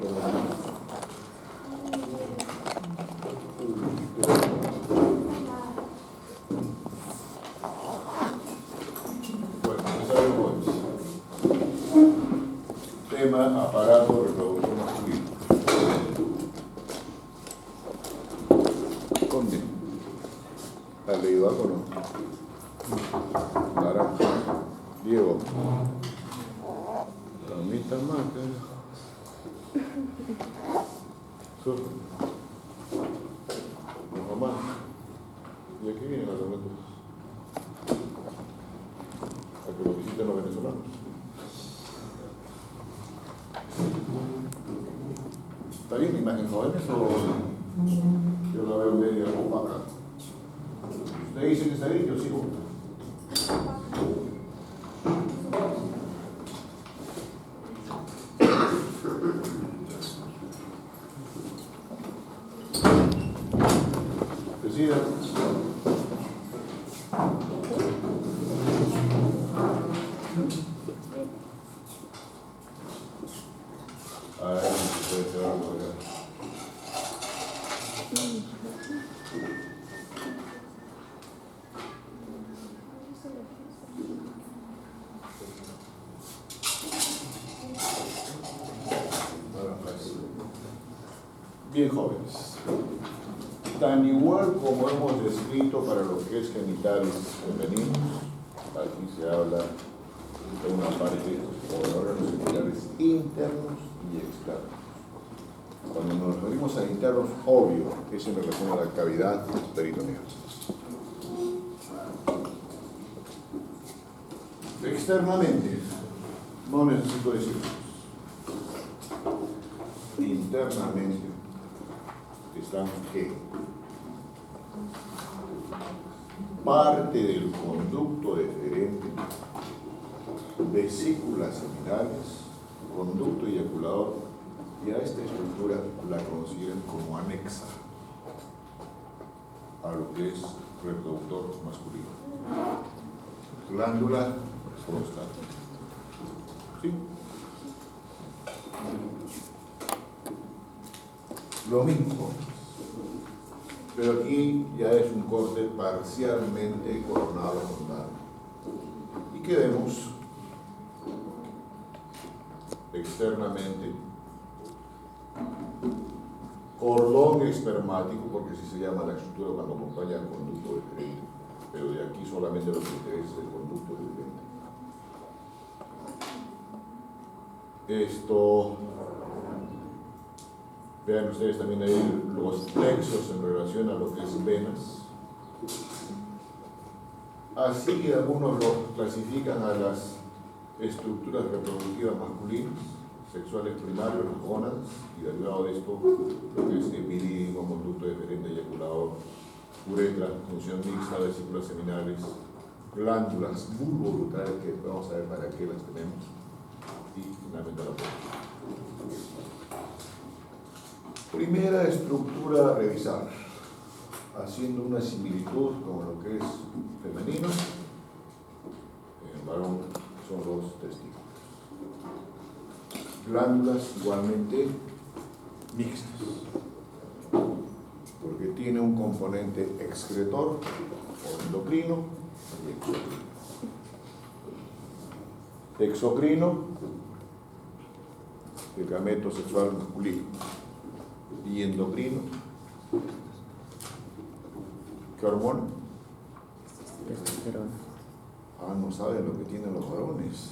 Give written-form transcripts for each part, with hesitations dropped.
Bueno, empezaremos. Tema: aparato reproductor masculino. ¿Dónde? ¿Has leído algo o no? Naranja. Diego. Camita más, mamá. ¿Y aquí vienen los documentos? A que lo visiten los venezolanos. ¿Está bien la imagen, jóvenes, o yo la veo medio opaca? Usted dice que está bien, yo sigo. Decida. Bien, jóvenes, tan igual como hemos descrito para lo que es genitales femeninos, aquí se habla de una parte o de órganos genitales internos y externos. Cuando nos referimos a internos, obvio, eso me refiere a la cavidad peritoneal. Externamente, no necesito decir. Internamente están ¿qué? Parte del conducto deferente, vesículas seminales, conducto eyaculador, y a esta estructura la consideran como anexa a lo que es reproductor masculino. Glándula prostática. ¿Sí? Lo mismo, pero aquí ya es un corte parcialmente coronado con nada. Y que vemos externamente cordón espermático, porque así se llama la estructura cuando acompaña al conducto deferente, pero de aquí solamente lo que interesa es el conducto deferente. Esto, vean ustedes también ahí los plexos en relación a lo que es venas. Así algunos lo clasifican a las estructuras reproductivas masculinas, sexuales primarios, las gónadas, y derivado de esto, lo que es epidídico, conducto deferente, eyaculador, uretra, función mixta, vesículas seminales, glándulas bulbourethrais, que vamos a ver para qué las tenemos, y finalmente la próstata. Primera estructura a revisar, haciendo una similitud con lo que es femenino, en el varón son los testículos. Glándulas igualmente mixtas, porque tiene un componente excretor o endocrino y exocrino. Exocrino, el gameto sexual masculino, y endocrino, ¿qué hormona? Testosterona. Ah, no saben lo que tienen los varones.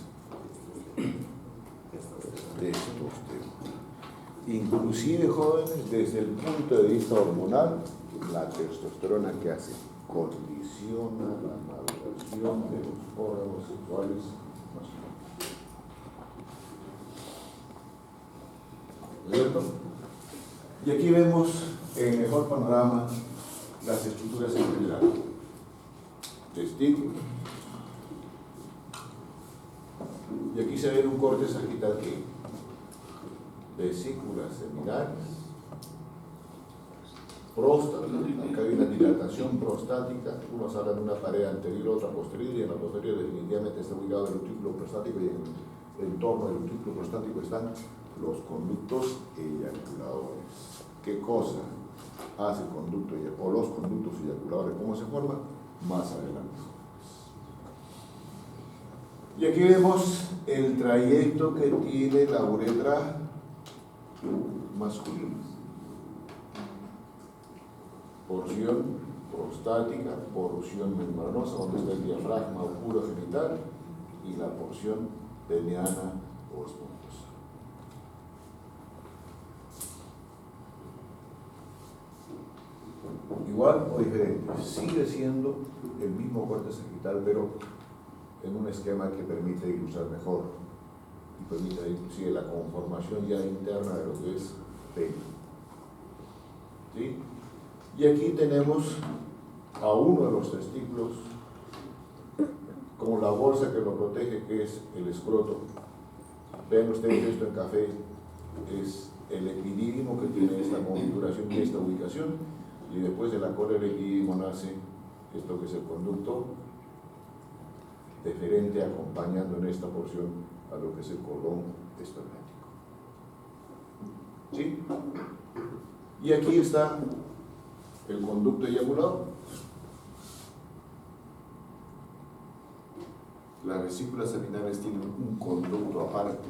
Testosterona. Inclusive, jóvenes, desde el punto de vista hormonal, la testosterona, ¿qué hace? Condiciona la maduración de los órganos sexuales masculinos. ¿Cierto? Y aquí vemos en mejor panorama las estructuras en general. Testículo. Y aquí se ve un corte sagital que vesículas seminales, próstata, acá hay una dilatación prostática, unos hablan de una pared anterior, otra posterior, y en la posterior definitivamente está ubicado el utículo prostático, y en el entorno del utículo prostático están los conductos eyaculadores. ¿Qué cosa hace el conducto o los conductos eyaculadores? ¿Cómo se forman? Más adelante. Y aquí vemos el trayecto que tiene la uretra masculina. Porción prostática, porción membranosa, donde está el diafragma o urogenital, y la porción peniana o esponjosa. Igual o diferente, sigue siendo el mismo corte sagital, pero en un esquema que permite ilustrar mejor y permite inclusive la conformación ya interna de lo que es pene. ¿Sí? Y aquí tenemos a uno de los testículos con la bolsa que lo protege, que es el escroto. Ven ustedes esto en café, es el epidídimo que tiene esta configuración y esta ubicación, y después de la cola del epidídimo nace esto que es el conducto deferente, acompañando en esta porción a lo que es el cordón espermático. ¿Sí? Y aquí está el conducto eyaculador. Las vesículas seminales tienen un conducto aparte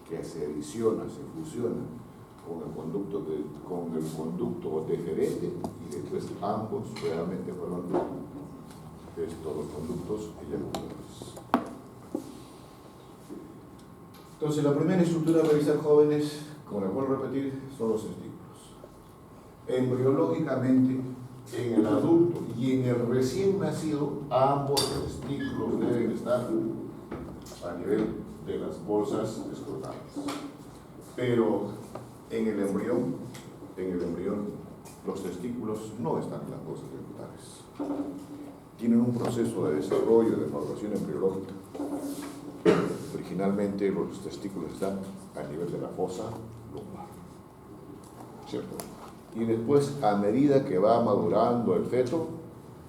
que se adiciona, se fusiona con el conducto deferente, y después ambos realmente forman todos los conductos eyaculadores. Entonces, la primera estructura a revisar, jóvenes, como les vuelvo a repetir, son los testículos. Embriológicamente, en el adulto y en el recién nacido, ambos testículos deben estar a nivel de las bolsas escrotales. Pero en el embrión, los testículos no están en las bolsas escrotales. Tienen un proceso de desarrollo, de maduración embriológica. Originalmente los testículos están a nivel de la fosa lumbar, ¿cierto? Y después, a medida que va madurando el feto,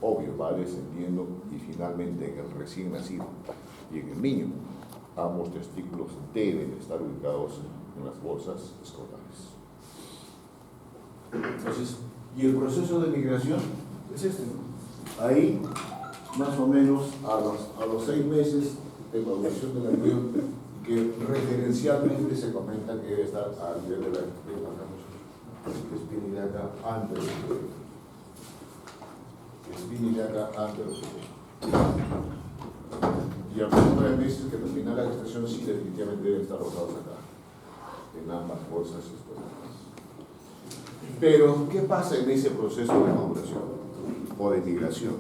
obvio, va descendiendo, y finalmente en el recién nacido y en el niño, ambos testículos deben estar ubicados en las bolsas escrotales. Entonces, y el proceso de migración es este, ¿no? Ahí, más o menos a los 6 meses de maduración del embrión, que referencialmente se comenta que debe estar a nivel de la espina ilíaca antes de los y a los 9 meses que termina la gestación, sí, definitivamente deben estar rotados acá, en ambas bolsas escrotales. Pero, ¿qué pasa en ese proceso de maduración o de migración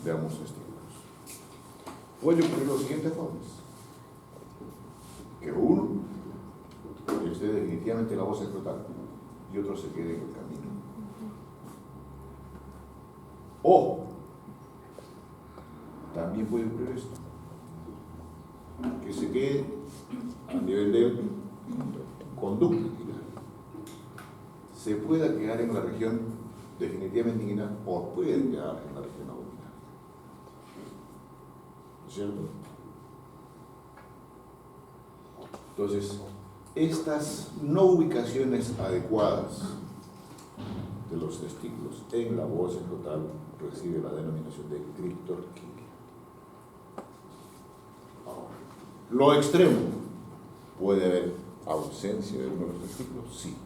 de ambos testículos? Puede ocurrir los siguientes jóvenes: que uno esté definitivamente en la bolsa escrotal y otro se quede en el camino. O también puede ocurrir esto, que se quede a nivel del conducto inguinal. Se pueda quedar en la región definitivamente inguinal o puede quedar en la región abdominal. ¿No es cierto? Entonces, estas no ubicaciones adecuadas de los testículos en la bolsa escrotal recibe la denominación de criptorquidia. Ahora, lo extremo, ¿puede haber ausencia de uno de los testículos? Sí,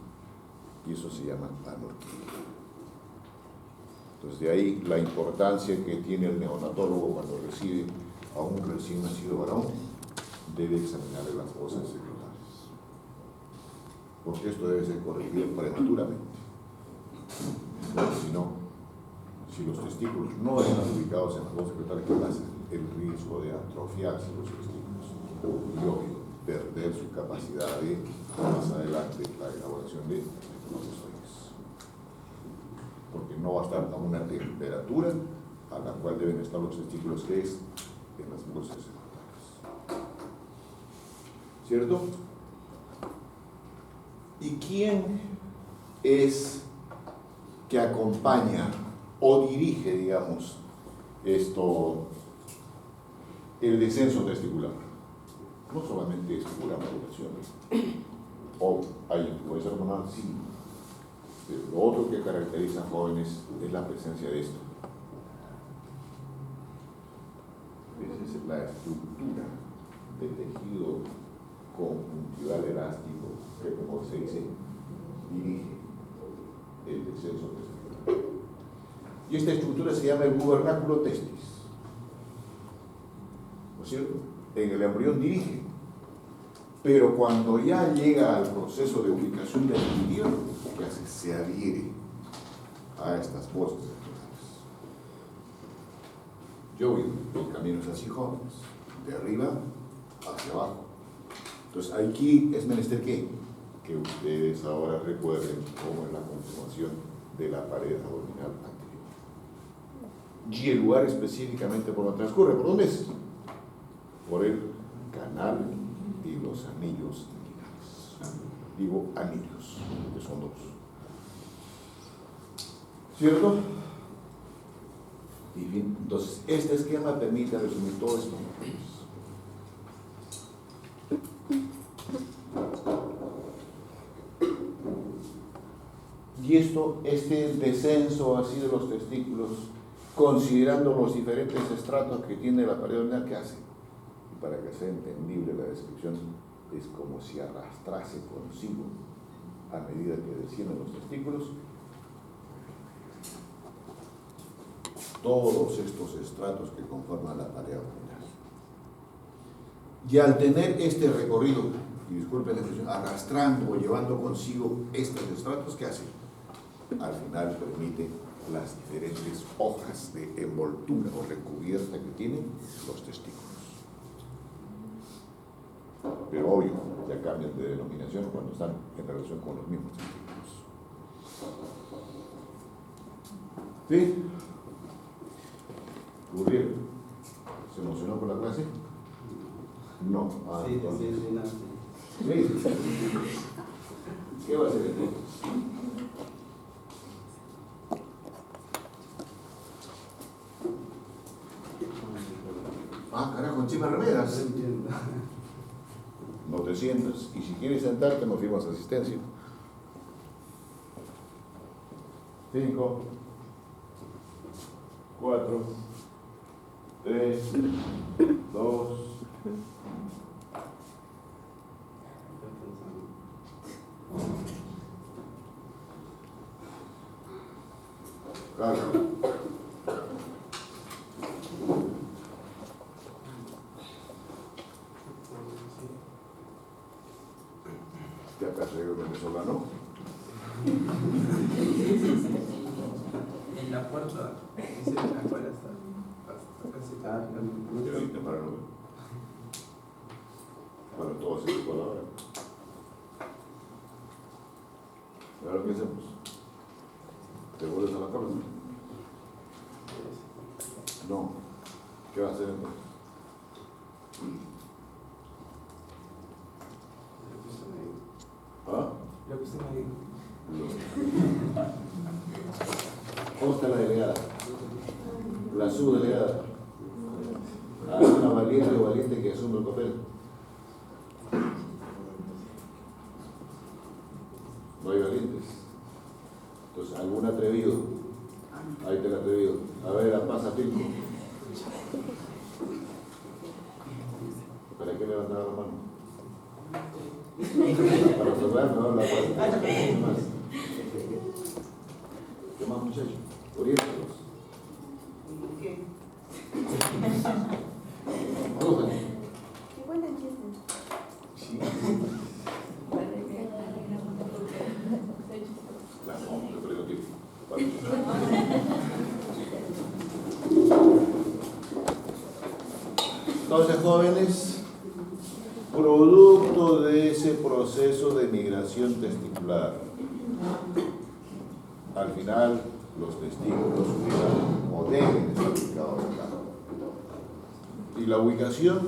y eso se llama anorquía. Entonces, de ahí la importancia que tiene el neonatólogo cuando recibe a un recién nacido varón, debe examinarle las bolsas escrotales, porque esto debe ser corregido prematuramente. Porque si los testículos no están ubicados en las bolsas escrotales, ¿qué pasa? El riesgo de atrofiarse los testículos y, obvio, perder su capacidad de, más adelante, la elaboración de espermatozoides, porque no va a estar a una temperatura a la cual deben estar los testículos, que es en las bolsas escrotales. ¿Cierto? ¿Y quién es que acompaña o dirige, digamos, el descenso testicular? No solamente es pura maduración, O hay influencia hormonal, sí. Pero lo otro que caracteriza a jóvenes es la presencia de esto. Esa es la estructura del tejido conjuntival elástico que, como se dice, dirige el descenso testicular. Y esta estructura se llama el gubernáculo testis. ¿No es cierto? En el embrión dirige. Pero cuando ya llega al proceso de ubicación definitiva, ¿qué hace? Se adhiere a estas bolsas centrales. Yo voy, el camino es así, jóvenes, de arriba hacia abajo. Entonces aquí es menester que ustedes ahora recuerden cómo es la conformación de la pared abdominal anterior. Y el lugar específicamente por donde transcurre, ¿por dónde es? Por el canal y los anillos inguinales. Digo anillos, que son dos. ¿Cierto? Y bien, entonces este esquema permite resumir todo esto. Y este descenso así de los testículos, considerando los diferentes estratos que tiene la pared abdominal, ¿qué hace? Y para que sea entendible la descripción, es como si arrastrase consigo, a medida que descienden los testículos, todos estos estratos que conforman la pared abdominal. Y al tener este recorrido, y disculpen la expresión, arrastrando o llevando consigo estos estratos, ¿qué hace? Al final permite las diferentes hojas de envoltura o recubierta que tienen los testículos. Pero obvio, ya cambian de denominación cuando están en relación con los mismos testículos. ¿Sí? ¿Gurriel? ¿Se emocionó con la clase? No. Ah, sí. ¿Sí? ¿Qué va a hacer entonces? Ah, carajo, encima remedas. No te sientas. Y si quieres sentarte, nos firmas asistencia. 5, 4, 3, 2. Claro. ¿Te acaso yo venezolano? En la puerta, dice afuera está casi Pero ahí te pararon. Bueno, todos se igual ahora. Ahora qué hacemos. ¿Te vuelves a la cama? No. ¿Qué vas a hacer entonces? ¿Ah? Lo que usted me dijo. ¿Cómo está la delegada? La subdelegada. ¿Hay una valiente o valiente que asume el papel? No hay valientes. Entonces, ¿algún atrevido? Ahí está el atrevido. A ver, pasa Pilco. ¿Para qué levantar la mano? Para observar, no la pasa. ¿Qué más? ¿Qué más, muchachos? Oriéntalos. ¿Qué? Arrójate. Qué buena chiste. Sí. No, yo creo que. Entonces, jóvenes, producto de ese proceso de migración testicular, al final los testículos ubican o deben estar ubicados acá. Y la ubicación,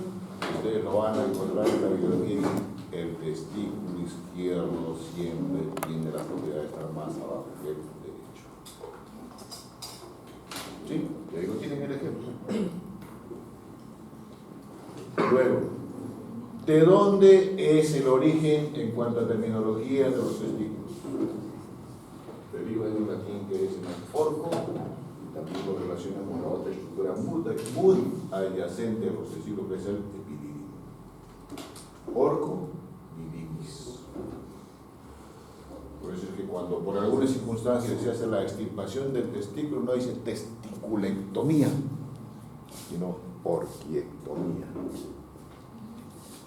ustedes lo van a encontrar en la biología, el testículo izquierdo siempre tiene la propiedad de estar más abajo que el derecho. ¿Sí? Y ahí lo tienen el ejemplo. Luego, ¿De dónde es el origen en cuanto a terminología de los testículos? Deriva de un latín que es orco, y también lo relaciona con la otra estructura muy adyacente a los testículos, que es el epidídimo. Orco y divis. Por eso es que cuando por alguna circunstancia se hace la extirpación del testículo, no dice testiculectomía, sino orquiectomía.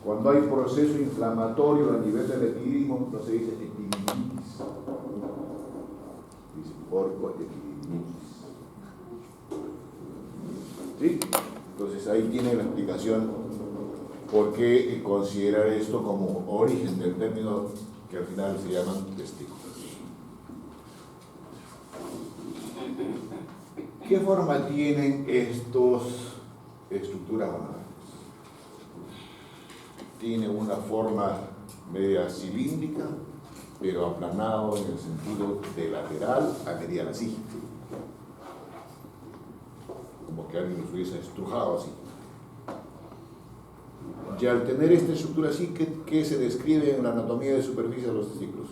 Cuando hay proceso inflamatorio a nivel del epidídimo, no se dice epididimis, dice orcoepididimis. ¿Sí? Entonces ahí tiene la explicación por qué considerar esto como origen del término que al final se llaman testículos. ¿Qué forma tienen estas estructuras banales? Tiene una forma media cilíndrica, pero aplanado en el sentido de lateral a medial, así. Como que alguien los hubiese estrujado así. Y al tener esta estructura así, ¿qué se describe en la anatomía de superficie de los testículos?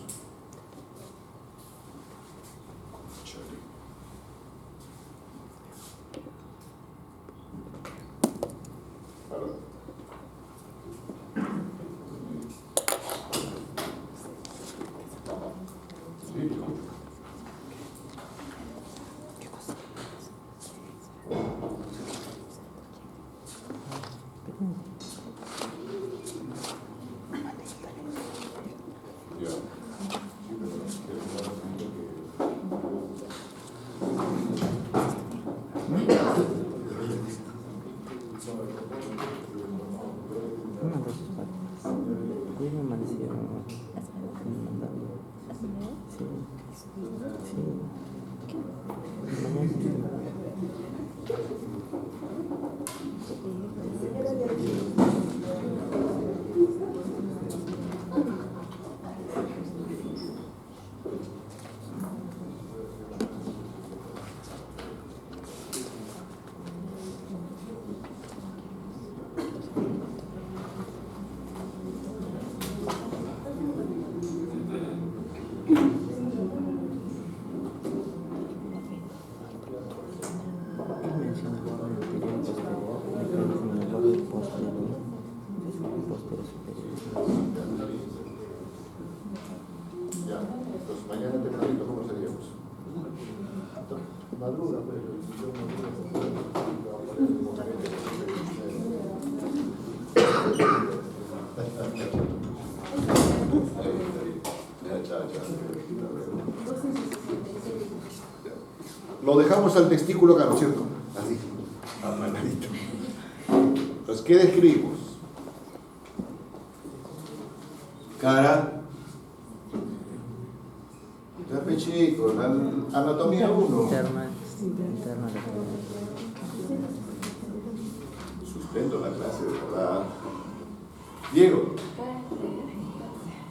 Lo dejamos al testículo acá, ¿no es cierto? Así, aplanadito. Entonces, ¿qué describimos? Cara. Ya chicos, anatomía 1. Interna. Suspendo la clase, de verdad. Diego.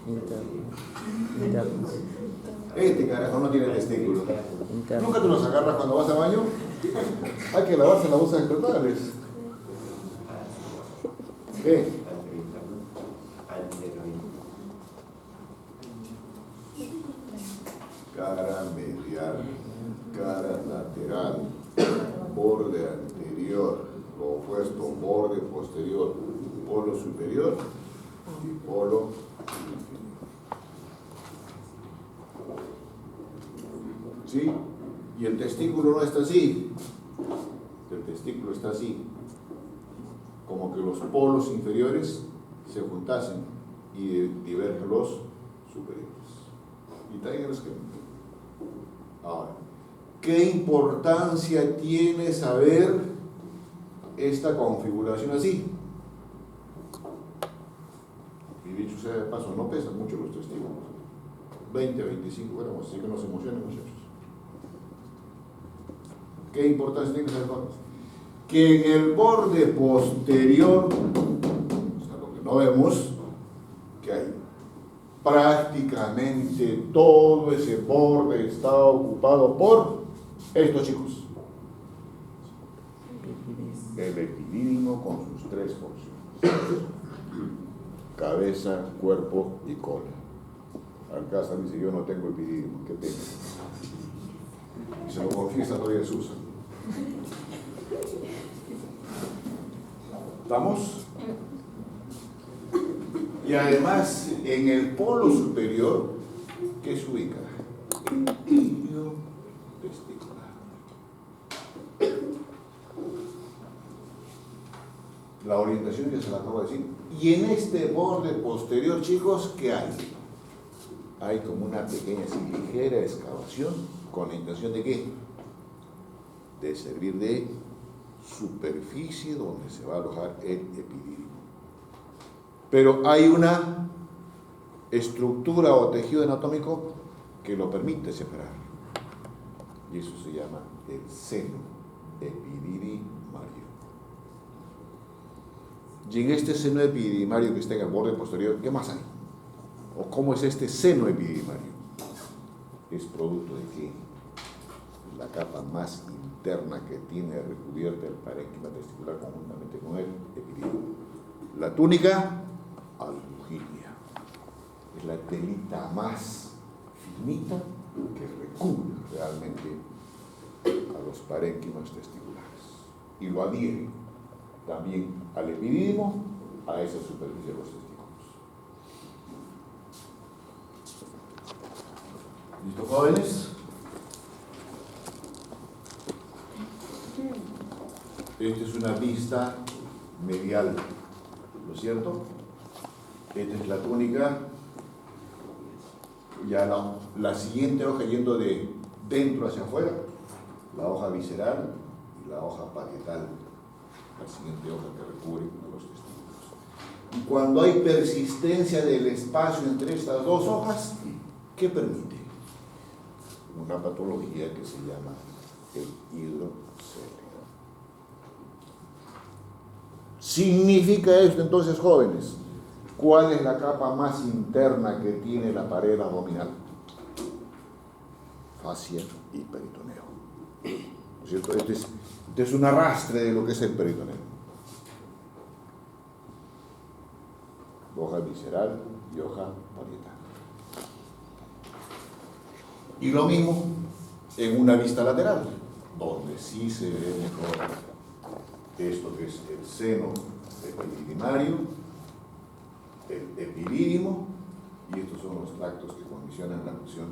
Interna. Este carajo no tiene testículo. Interna. ¿Nunca te los agarras cuando vas al baño? Hay que lavarse las bolsas escrotales. ¿Qué? Cara medial, cara lateral, borde anterior, lo opuesto, borde posterior, polo superior y polo inferior. ¿Sí? Y el testículo no está así. El testículo está así. Como que los polos inferiores se juntasen y divergen los superiores. Y traigan el esquema. Ahora, ¿qué importancia tiene saber esta configuración así? Y dicho sea de paso, no pesan mucho los testículos. 20 a 25 gramos, así que no se emocionen, muchachos. ¿Qué importancia tiene saber cosas? Que en el borde posterior, o sea, lo que no vemos, que hay prácticamente todo ese borde está ocupado por estos chicos. El epidídimo con sus 3 porciones. cabeza, cuerpo y cola. Alcázar dice, yo no tengo epidídimo, qué pena. Y se lo confiesa todavía Susan. ¿Estamos? Y además, en el polo superior, ¿qué se ubica? El tilio testicular. La orientación ya se la acabo de decir. Y en este borde posterior, chicos, ¿qué hay? Hay como una pequeña, así, ligera excavación, con la intención de ¿qué? De servir de superficie donde se va a alojar el epidídimo. Pero hay una estructura o tejido anatómico que lo permite separar. Y eso se llama el seno epididimario. Y en este seno epididimario que está en el borde posterior, ¿qué más hay? ¿O cómo es este seno epididimario? Es producto de qué? La capa más interna que tiene recubierta el parénquima testicular conjuntamente con el epidídimo. La túnica albuginia. Es la telita más finita que recubre realmente a los parénquimas testiculares. Y lo adhiere también al epidídimo, a esa superficie de los testículos. ¿Listo, jóvenes? Esta es una vista medial, ¿no es cierto? Esta es la túnica. Ya la siguiente hoja yendo de dentro hacia afuera, la hoja visceral y la hoja parietal, la siguiente hoja que recubre a los testículos. Y cuando hay persistencia del espacio entre estas dos hojas, ¿qué permite? Una patología que se llama el hidrocelia. ¿Significa esto entonces, jóvenes? ¿Cuál es la capa más interna que tiene la pared abdominal? Fascia y peritoneo. ¿No es cierto? Este es un arrastre de lo que es el peritoneo. Hoja visceral y hoja parietal. Y lo mismo en una vista lateral, donde sí se ve mejor esto que es el seno epididimario, el epidídimo, y estos son los tractos que condicionan la función,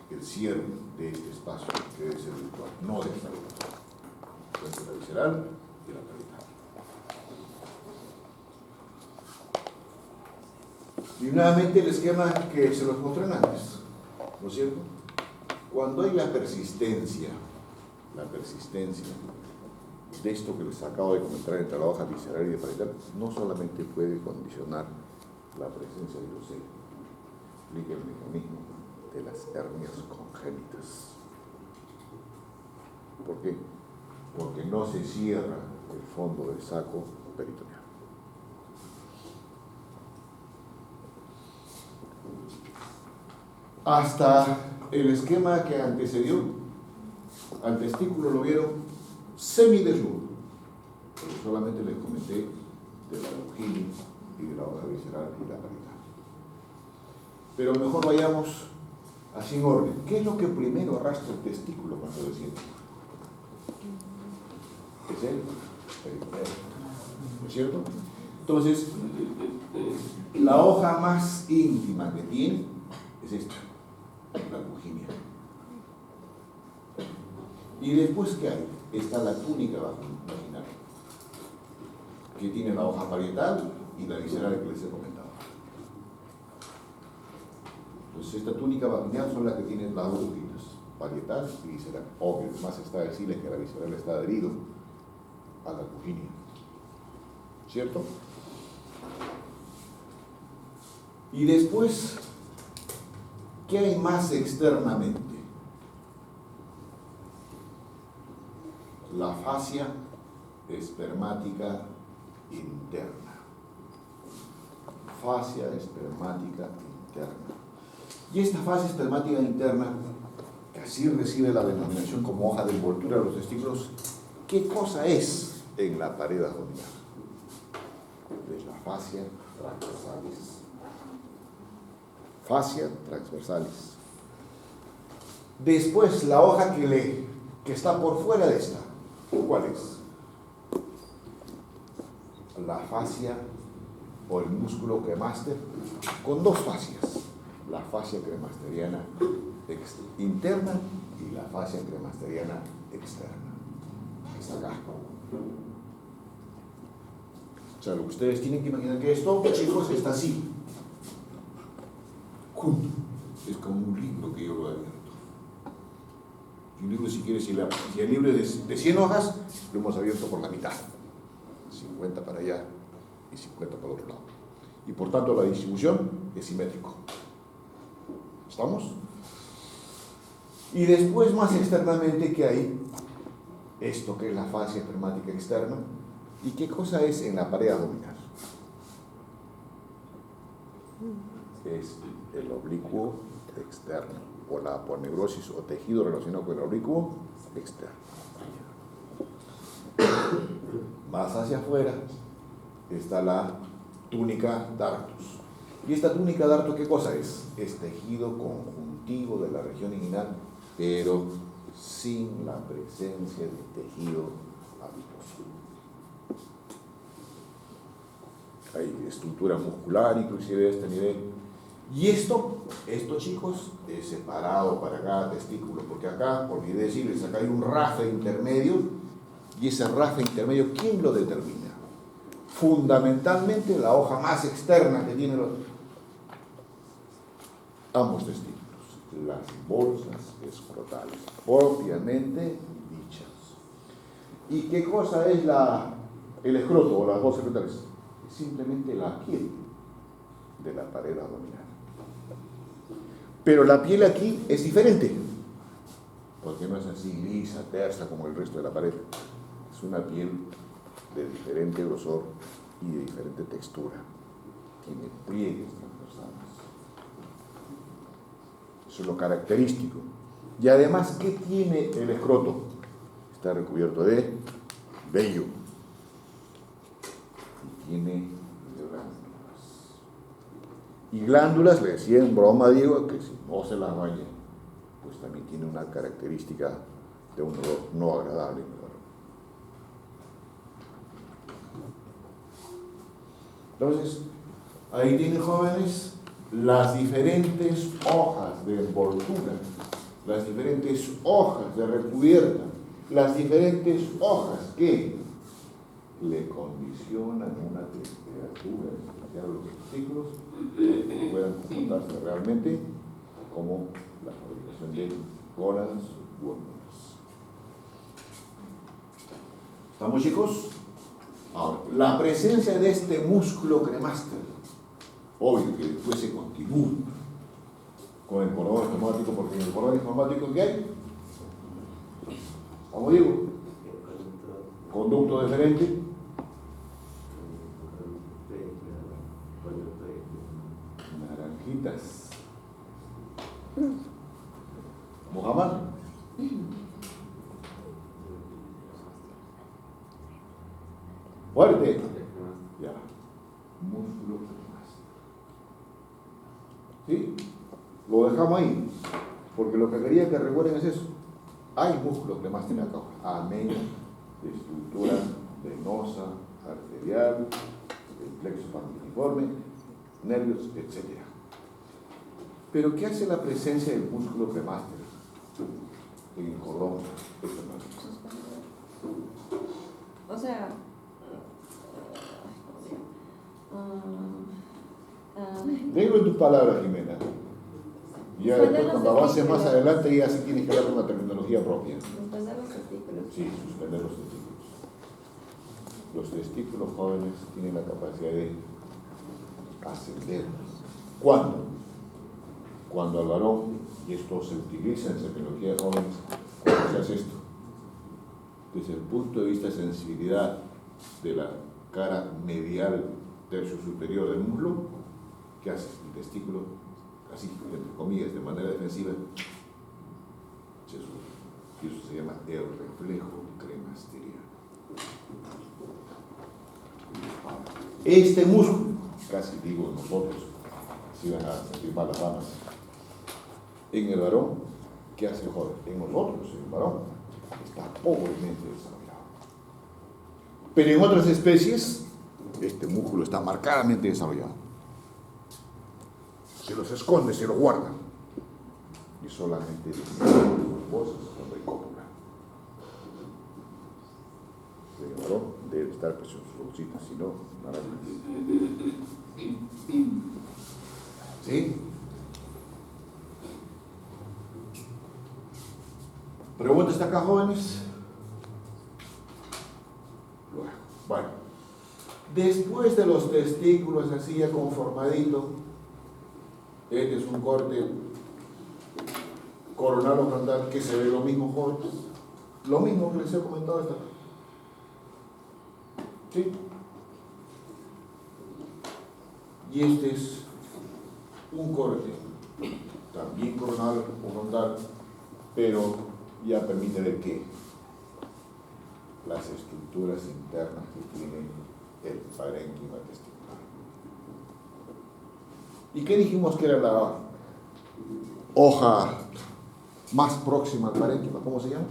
el cierre de este espacio que debe ser virtual, no de esta entre la visceral y la parietal. Y nuevamente el esquema que se los mostré antes, ¿no es cierto? Cuando hay la persistencia de esto que les acabo de comentar entre la hoja visceral y de parietal, no solamente puede condicionar la presencia de hidrocelia, explica el mecanismo de las hernias congénitas. ¿Por qué? Porque no se cierra el fondo del saco peritoneal. Hasta el esquema que antecedió al testículo lo vieron semidesnudo. Pero solamente les comenté de la albuginia y de la hoja visceral y la parietal. Pero mejor vayamos así en orden. ¿Qué es lo que primero arrastra el testículo cuando desciende? Es el peritoneo, ¿no es cierto? Entonces, la hoja más íntima que tiene es esta, la albuginia. Y después, ¿qué hay? Está la túnica vaginal, que tiene la hoja parietal y la visceral que les he comentado. Entonces, esta túnica vaginal son las que tienen las dos tunitas, parietal y visceral. Obvio, más está decirles que la visceral está adherido a la albuginia, ¿cierto? Y después, ¿qué hay más externamente? La fascia espermática interna. Fascia espermática interna. Y esta fascia espermática interna, que así recibe la denominación como hoja de envoltura de los testículos, ¿qué cosa es en la pared abdominal? Es la fascia transversales. Fascia transversales. Después, la hoja que está por fuera de esta, ¿cuál es? La fascia o el músculo cremaster con dos fascias, la fascia cremasteriana interna y la fascia cremasteriana externa. Está acá. O sea, lo que ustedes tienen que imaginar que esto, chicos, está así, junto. Es como un libro que yo lo he abierto. Y un libro, si quieres, si el libro es de 100 hojas, lo hemos abierto por la mitad. 50 para allá y 50 para el otro lado. Y por tanto la distribución es simétrico. ¿Estamos? Y después, más externamente, que hay esto que es la fascia espermática externa. ¿Y qué cosa es en la pared abdominal? Es el oblicuo externo, o la aponeurosis o tejido relacionado con el oblicuo externo. Más hacia afuera está la túnica dartus. ¿Y esta túnica dartus qué cosa es? Es tejido conjuntivo de la región inguinal, pero sin la presencia del tejido adiposo. Hay estructura muscular inclusive a este nivel. Y esto chicos, es separado para cada testículo, porque acá, olvidé decirles, acá hay un rafe intermedio, y ese rafe intermedio, ¿quién lo determina? Fundamentalmente la hoja más externa que tienen ambos testículos, las bolsas escrotales, propiamente dichas. ¿Y qué cosa es el escroto o las bolsas escrotales? Es simplemente la piel de la pared abdominal. Pero la piel aquí es diferente, porque no es así lisa, tersa como el resto de la pared. Es una piel de diferente grosor y de diferente textura. Tiene pliegues transversales. Eso es lo característico. Y además, ¿qué tiene el escroto? Está recubierto de vello. Y tiene glándulas. Y glándulas, le decía en broma a Diego, que si no se las baña, pues también tiene una característica de un olor no agradable. Entonces, ahí tienen, jóvenes, las diferentes hojas de envoltura, las diferentes hojas de recubierta, las diferentes hojas que le condicionan una temperatura especial a los testículos que puedan comportarse realmente como la fabricación de gónadas u hormonas. ¿Estamos, chicos? Ahora, la presencia de este músculo cremaster, obvio que después se continúa con el cordón espermático, porque en el cordón espermático, ¿qué hay? Como digo, conducto deferente, naranjitas, Mohamed, fuerte, ya, músculo cremaster. ¿Sí? Lo dejamos ahí, porque lo que quería que recuerden es eso. Hay músculo cremaster acá, amén, de estructura venosa, arterial, el plexo pandiforme, nervios, etc. Pero ¿qué hace la presencia del músculo cremaster en el cordón espermático? O sea, Negro en tus palabras, Jimena. Ya después, cuando avances más adelante, ya sí tienes que hablar con una terminología propia. suspender los testículos. Sí, suspender los testículos. Los testículos jóvenes tienen la capacidad de ascender. ¿Cuándo? Cuando al varón, y esto se utiliza en terminología de jóvenes, ¿cómo se hace esto? Desde el punto de vista de sensibilidad de la cara medial tercio superior del muslo, ¿qué hace? El testículo, así, entre comillas, de manera defensiva, se sube. Y eso se llama el reflejo cremasteriano. Este músculo casi digo nosotros, si van a sentir malas ramas. En el varón, ¿qué hace joder? En nosotros, en el varón, está pobremente desarrollado. Pero en otras especies, este músculo está marcadamente desarrollado. Se los esconde, se los guarda. Y solamente sus voces cuando hay cópula. En el varón debe estar presión sus bolsitas, si no, nada. ¿Sí? Pregunta está acá, jóvenes. Bueno, después de los testículos así ya conformadito, este es un corte coronal o frontal que se ve lo mismo, jóvenes. Lo mismo que les he comentado hasta acá. ¿Sí? Y este es un corte también coronal o frontal, pero ya permite ver que las estructuras internas que tiene el parénquima testicular. ¿Y qué dijimos que era la hoja más próxima al parénquima? ¿Cómo se llama?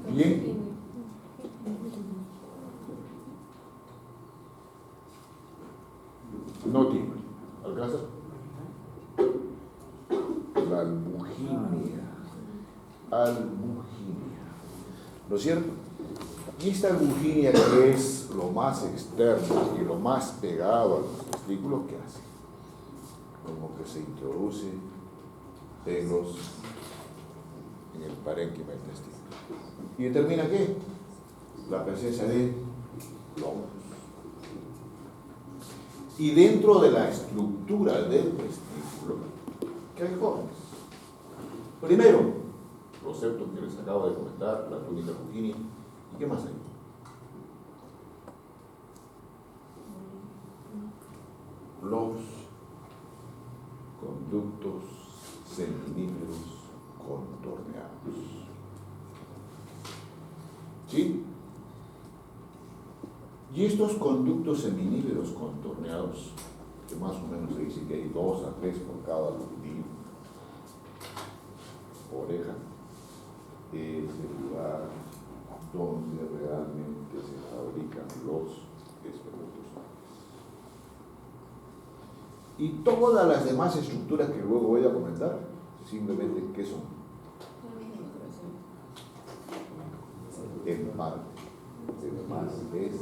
Bien. No tiene. ¿Alcanza? La albuginia. Albuginia. ¿No es cierto? Y esta albuginia, que es lo más externo y lo más pegado a los testículos, ¿qué hace? Como que se introduce en el parénquima del testículo. ¿Y determina qué? La presencia de lóbulos. Y dentro de la estructura del testículo, ¿qué hay, jóvenes? Primero, los septos que les acabo de comentar, la túnica albuginia. ¿Y qué más hay? Los conductos seminíferos contorneados. ¿Sí? Y estos conductos seminíferos contorneados, que más o menos se dice que hay 2 a 3 por cada longitudinal, oreja, es el lugar donde realmente se fabrican los espermatozoides. Y todas las demás estructuras que luego voy a comentar, simplemente, ¿qué son? En parte. Además es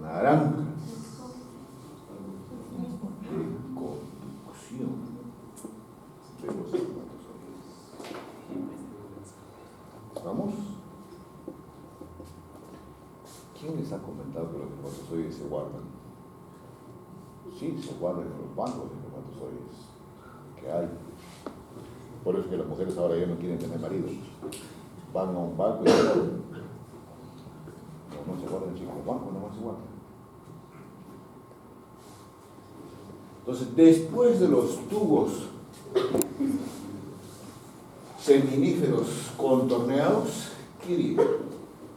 naranjas de conducción de los espermatozoides. ¿Vamos? ¿Quién les ha comentado que los espermatozoides se guardan? Sí, se guardan en los bancos de espermatozoides que hay. Por eso es que las mujeres ahora ya no quieren tener maridos. Van a un banco y se guardan. No se guardan, chicos, los bancos no se guardan. Entonces, después de los tubos seminíferos contorneados, ¿qué digo?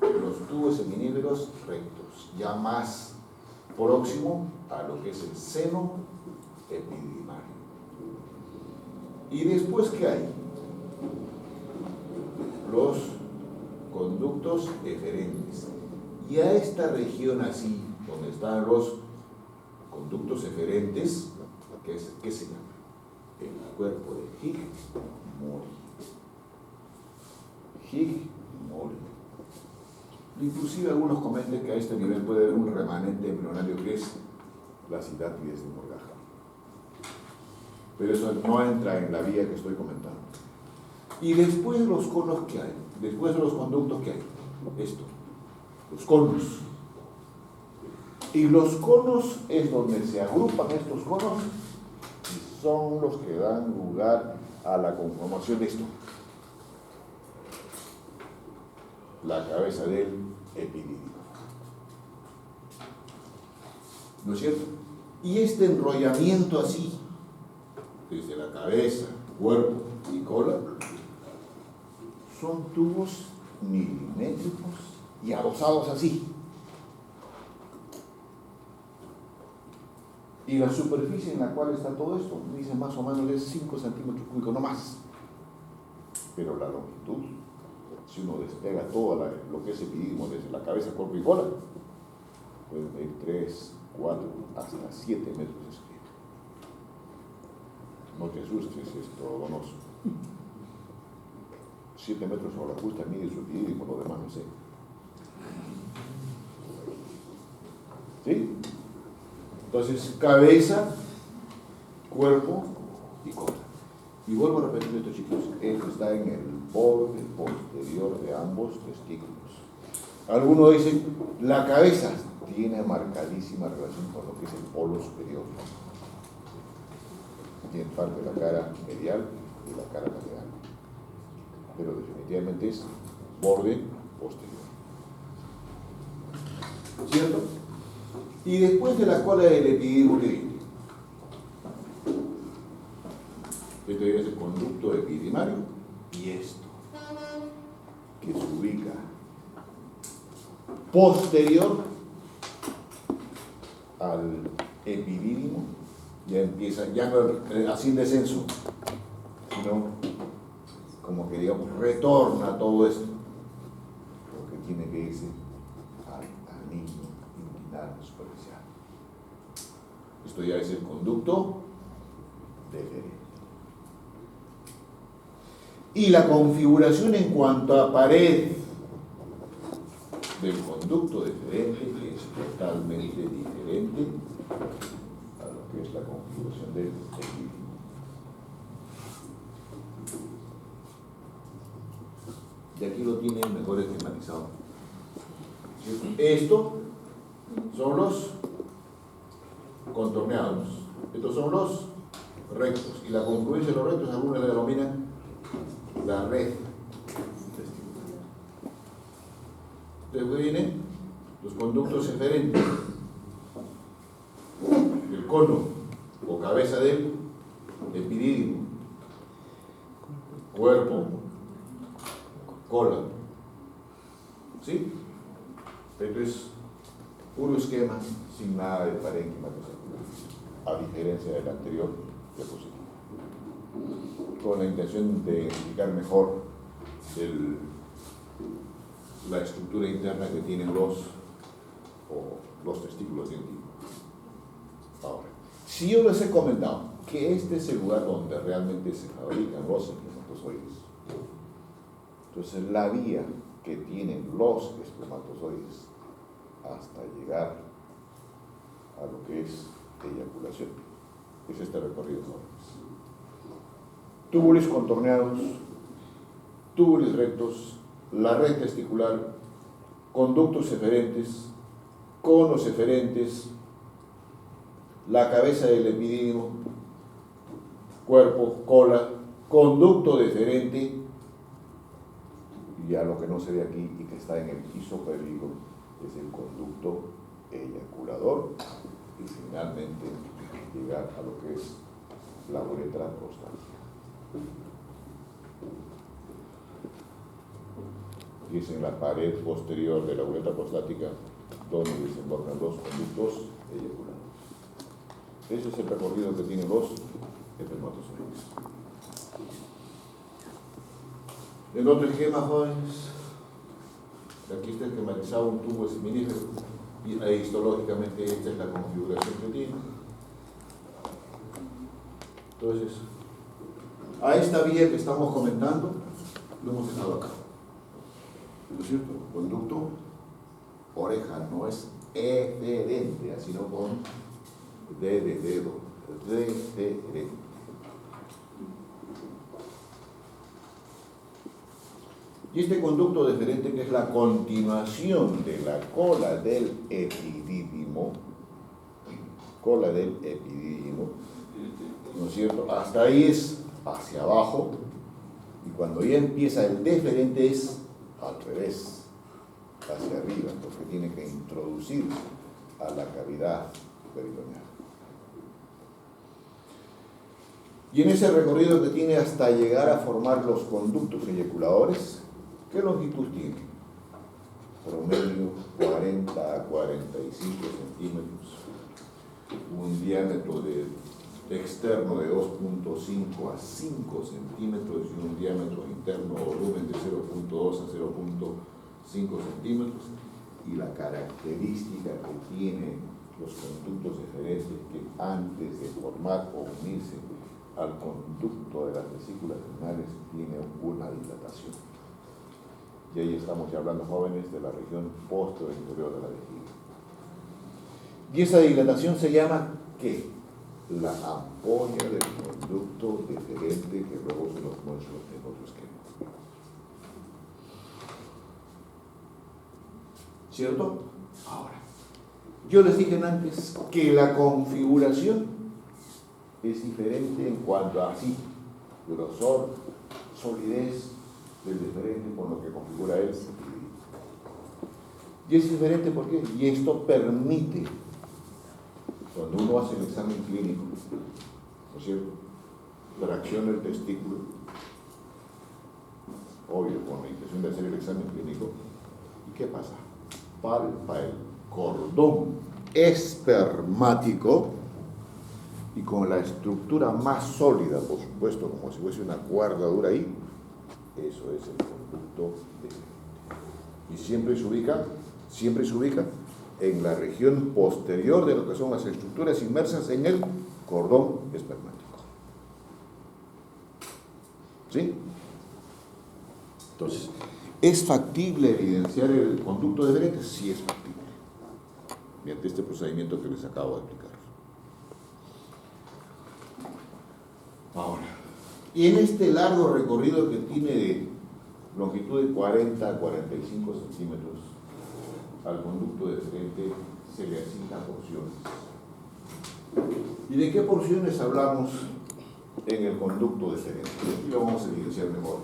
Los tubos seminíferos rectos, ya más próximo a lo que es el seno epididimario. ¿Y después qué hay? Los conductos eferentes. Y a esta región así, donde están los conductos eferentes, ¿qué se llama? El cuerpo de Higgs-Mori. Higgs-Mori. Inclusive algunos comentan que a este nivel puede haber un remanente embrionario que es la cidátides de Morgaglia. Pero eso no entra en la vía que estoy comentando. Y después de los conos que hay, después de los conductos que hay, esto, los conos. Y los conos es donde se agrupan estos conos y son los que dan lugar a la conformación de esto. La cabeza del epidídimo. ¿No es cierto? Y este enrollamiento así, desde la cabeza, cuerpo y cola, son tubos milimétricos y adosados así. Y la superficie en la cual está todo esto, dice más o menos es 5 centímetros cúbicos, no más. Pero la longitud, si uno despega todo lo que es epidídimo desde la cabeza, cuerpo y cola, puede medir 3, 4, hasta 7 metros de escrito. No te asustes, esto donoso. 7 metros sobre la justa mide su epidídimo, lo demás no sé. ¿Sí? Entonces, cabeza, cuerpo y cola. Y vuelvo a repetir esto, chicos, esto está en el borde posterior de ambos testículos. Algunos dicen, la cabeza tiene marcadísima relación con lo que es el polo superior. Tiene parte de la cara medial y la cara lateral. Pero definitivamente es borde posterior. ¿Cierto? Y después de la cola del epidídimo, ¿qué viene? Esto es el conducto epidimario y esto, que se ubica posterior al epidídimo, ya empieza, ya no así en descenso, sino como que digamos retorna todo esto, porque tiene que irse al anillo inguinal superficial. Esto ya es el conducto deferente. Y la configuración en cuanto a pared del conducto deferente es totalmente diferente a lo que es la configuración del epidídimo. Y aquí lo tienen mejor esquematizado. Esto son los contorneados, estos son los rectos, y la confluencia de los rectos algunos le denominan la red testicular. Después vienen los conductos eferentes, el cono o cabeza del epidídimo, cuerpo, cola. ¿Sí? Esto es puro esquema sin nada de parénquima, a diferencia del anterior diapositivo, con la intención de explicar mejor la estructura interna que tienen los testículos científicos. Ahora, si yo les he comentado que este es el lugar donde realmente se fabrican los espermatozoides, entonces la vía que tienen los espermatozoides hasta llegar a lo que es eyaculación es este recorrido, jóvenes. Túbulos contorneados, túbulos rectos, la red testicular, conductos eferentes, conos eferentes, la cabeza del epidídimo, cuerpo, cola, conducto deferente, y ya lo que no se ve aquí y que está en el piso pélvico es el conducto eyaculador, y finalmente llegar a lo que es la uretra prostática. Y es en la pared posterior de la uretra prostática donde desembocan los conductos eyaculadores. Ese es el recorrido que tienen los espermatozoides. En otro esquema, jóvenes, aquí está esquematizado un tubo seminífero y ahí histológicamente esta es la configuración que tiene. Entonces, a esta vía que estamos comentando, lo hemos dejado acá. ¿No es cierto? Conducto, oreja, no es eferente, sino con D de dedo, referente. Y este conducto deferente, que es la continuación de la cola del epidídimo, ¿no es cierto? Hasta ahí es hacia abajo, y cuando ya empieza el deferente es al revés, hacia arriba, porque tiene que introducir a la cavidad peritoneal. Y en ese recorrido que tiene hasta llegar a formar los conductos eyaculadores, ¿qué longitud tiene? Promedio 40 a 45 centímetros. un diámetro externo de 2.5 a 5 centímetros y un diámetro interno o volumen de 0.2 a 0.5 centímetros, y la característica que tienen los conductos deferentes, que antes de formar o unirse al conducto de las vesículas renales tiene una dilatación. Y ahí estamos ya hablando, jóvenes, de la región posterior interior de la vejiga. Y esa dilatación se llama ¿qué? La ampolla del conducto deferente, que luego se los muestro en otro esquema. ¿Cierto? Ahora, yo les dije antes que la configuración es diferente en cuanto a así, grosor, solidez del deferente con lo que configura él. Y es diferente ¿por qué? Y esto permite, cuando uno hace el examen clínico, ¿no es cierto?, tracciona el testículo, obvio, con la intención de hacer el examen clínico, ¿y qué pasa? Palpa el cordón espermático y con la estructura más sólida, por supuesto, como si fuese una cuerda dura ahí, eso es el conducto deferente. Y siempre se ubica en la región posterior de lo que son las estructuras inmersas en el cordón espermático. ¿Sí? Entonces, ¿es factible evidenciar el conducto deferente? Sí, es factible, mediante este procedimiento que les acabo de explicar. Ahora, y en este largo recorrido que tiene de longitud de 40 a 45 centímetros, al conducto deferente se le asignan porciones. ¿Y de qué porciones hablamos en el conducto deferente? Aquí lo vamos a evidenciar mejor.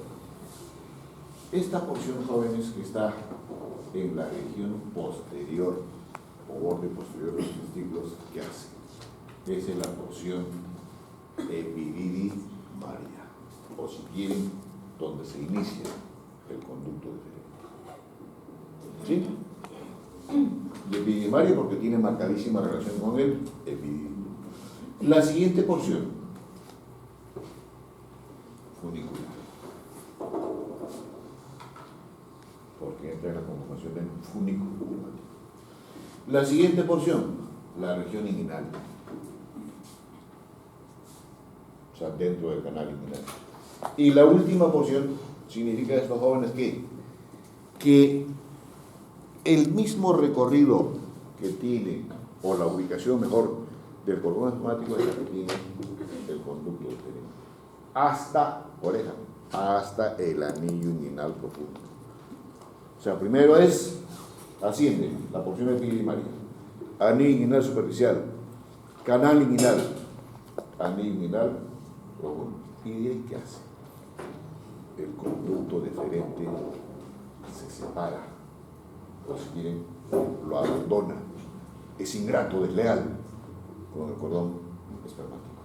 Esta porción, jóvenes, que está en la región posterior o borde posterior de los testículos, ¿qué hace? Esa es la porción epididimaria, o si quieren, donde se inicia el conducto deferente. ¿Sí? Y epididimaria porque tiene marcadísima relación con el epididio. La siguiente porción, funicular, porque entra en la conformación del funículo. La siguiente porción, la región inguinal, o sea, dentro del canal inguinal. Y la última porción significa esto, jóvenes, que el mismo recorrido que tiene, o la ubicación mejor, del cordón espermático es la que tiene el conducto deferente. Hasta, oreja, hasta el anillo inguinal profundo. O sea, primero asciende la porción epididimaria, anillo inguinal superficial, canal inguinal, anillo inguinal profundo. ¿Y de ahí qué hace? El conducto deferente se separa, o si quieren, lo abandona, es ingrato, desleal con el cordón espermático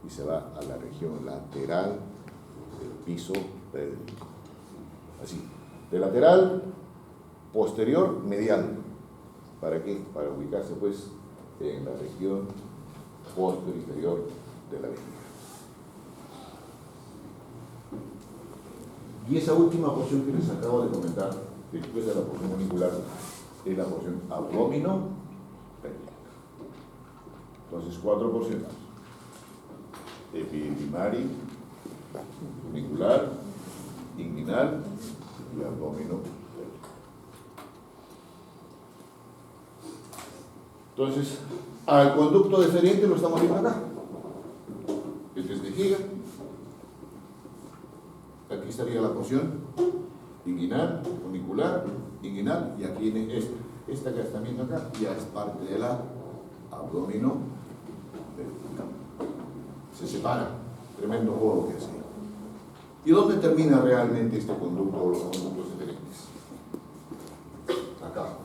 y se va a la región lateral del piso pélvico. Así, de lateral, posterior, medial. ¿Para qué? Para ubicarse pues en la región posterior inferior de la vejiga. Y esa última porción que les acabo de comentar, después de la porción funicular, es la porción abdomino-pélvica. Entonces, 4 porciones: epididimaria, funicular, inguinal y abdomino-pélvica. Entonces, al conducto deferente lo estamos viendo acá. Este es vejiga. Aquí estaría la porción inguinal, funicular, inguinal, y aquí viene esta que están viendo acá, ya es parte de la abdomino. Se separa, tremendo juego que hace. ¿Y dónde termina realmente este conducto o los conductos deferentes? Acá.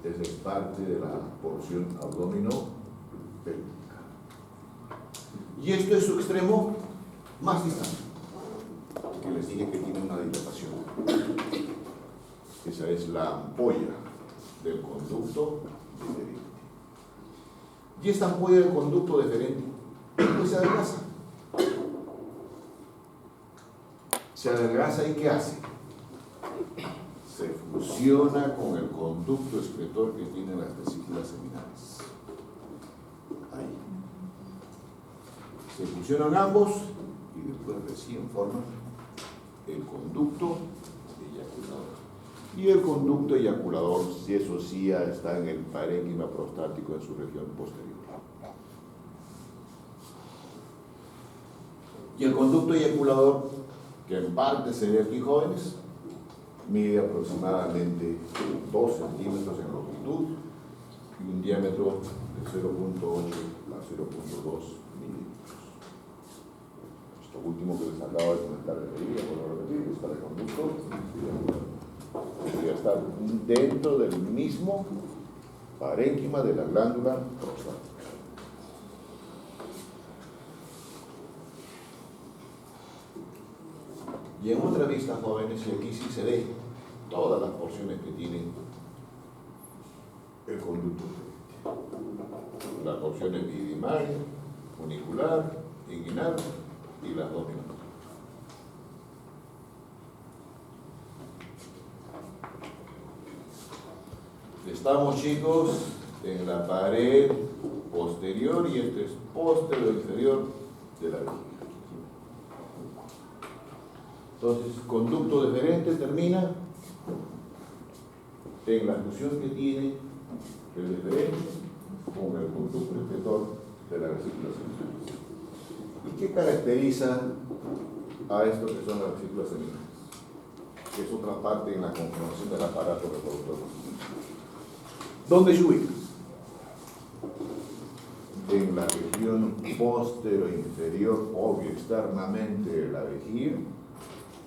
Esa es parte de la porción abdomino-pélvica. Y esto es su extremo más distante, que les dije que tiene una dilatación. Esa es la ampolla del conducto deferente. Y esta ampolla del conducto deferente, pues se adelgaza. Se adelgaza y ¿qué hace? Se fusiona con el conducto excretor que tienen las vesículas seminales. Ahí. Se fusionan ambos y después recién forman el conducto eyaculador. Y el conducto eyaculador, si eso sí, está en el parénquima prostático en su región posterior. Y el conducto eyaculador, que en parte se ve aquí, jóvenes, mide aproximadamente 2 centímetros en longitud y un diámetro de 0.8 a 0.2 milímetros. Esto último que les acabo de comentar de medida, por lo repetir, es para el conducto eyaculador. Podría estar dentro del mismo parénquima de la glándula prostática. Y en otra vista, jóvenes, y aquí sí se ve todas las porciones que tiene el conducto deferente. Las porciones epidimal, funicular, inguinal y las dos minores. Estamos, chicos, en la pared posterior y este es posterior inferior de la vejiga. Entonces, conducto deferente termina en la fusión que tiene el deferente con el conducto excretor de la vesícula seminal. ¿Y qué caracteriza a esto que son las vesículas seminales? Que es otra parte en la conformación del aparato reproductor. ¿Dónde se ubica? En la región postero-inferior, obvio, externamente de la vejiga,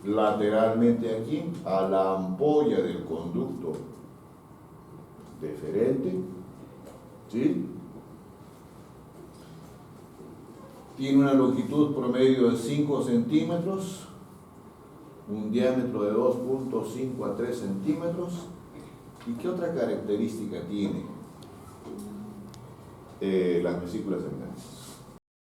lateralmente aquí, a la ampolla del conducto deferente, ¿sí? Tiene una longitud promedio de 5 centímetros, un diámetro de 2.5 a 3 centímetros. ¿Y qué otra característica tiene las vesículas seminales?